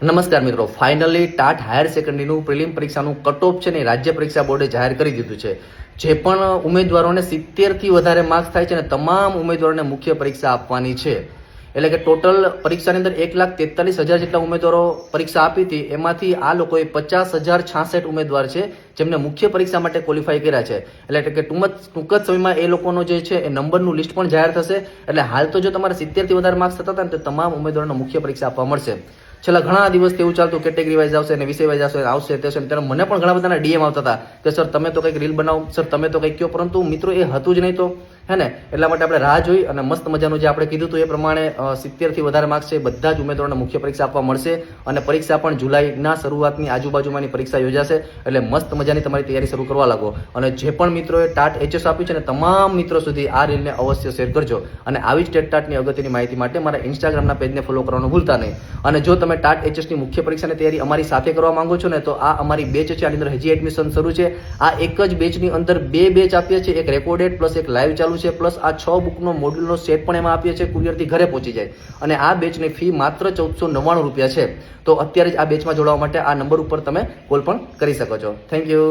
નમસ્કાર મિત્રો, finally TAT higher સેકન્ડરીનું prelim પરીક્ષાનું કટ ઓફ છે ને રાજ્ય પરીક્ષા બોર્ડે જાહેર કરી દીધું છે. જે પણ ઉમેદવારોને 70થી વધારે માર્ક્સ થાય છે ને તમામ ઉમેદવારોને મુખ્ય પરીક્ષા આપવાની છે. એટલે કે ટોટલ પરીક્ષાની અંદર 1,43,000 જેટલા ઉમેદવારો પરીક્ષા આપી હતી. એમાંથી આ લોકોએ 50,066 ઉમેદવાર છે જેમને મુખ્ય પરીક્ષા માટે ક્વોલિફાય કર્યા છે. એટલે કે ટૂંક જ સમયમાં એ લોકોનો જે છે એ નંબરનું લિસ્ટ પણ જાહેર થશે. એટલે હાલ તો જો તમારે 70થી વધારે માર્ક્સ થતા હતા ને તો તમામ ઉમેદવારોને મુખ્ય પરીક્ષા આપવા મળશે. છેલ્લા ઘણા દિવસથી એવું ચાલતું કેટેગરી વાઇઝ આવશે અને વિષય વાઇઝ આવશે તે ત્યારે મને પણ ઘણા બધાના ડીએમ આવતા હતા કે સર તમે તો કંઈક રીલ બનાવો, સર તમે તો કંઈક કહો, પરંતુ મિત્રો એ હતું જ નહીં તો હે ને. એટલા માટે આપણે રાહ જોઈ અને મસ્ત મજાનું જે આપણે કીધું હતું એ પ્રમાણે 70થી વધારે માર્ક્સ છે બધા જ ઉમેદવારોને મુખ્ય પરીક્ષા આપવા મળશે અને પરીક્ષા પણ જુલાઈના શરૂઆતની આજુબાજુમાંની પરીક્ષા યોજાશે. એટલે મસ્ત મજાની તમારી તૈયારી શરૂ કરવા લાગો. અને જે પણ મિત્રોએ ટાટ એચએસ આપ્યું છે ને તમામ મિત્રો સુધી આ રીલને અવશ્ય શેર કરજો. અને આવી જ ટેટ ટાટની અગત્યની માહિતી માટે મારા ઇન્સ્ટાગ્રામના પેજને ફોલો કરવાનું ભૂલતા નહીં. અને જો તમે ટાટ એચએસની મુખ્ય પરીક્ષાની તૈયારી અમારી સાથે કરવા માંગો છો ને તો આ અમારી બેચ છે. આની અંદર હજી એડમિશન શરૂ છે. આ એક જ બેચની અંદર 2 બેચ આપીએ છીએ, એક રેકોર્ડેડ પ્લસ એક લાઈવ ચાલુ છે, પ્લસ આ 6 બુકનો મોડ્યુલનો સેટ પણ એમાં આપીએ છીએ, કુરિયરથી ઘરે પહોંચી જાય. અને આ બેચની ફી માત્ર 1499 રૂપિયા છે. તો અત્યારે જ આ બેચમાં જોડાવા માટે આ નંબર ઉપર તમે કોલ પણ કરી શકો છો. Thank you.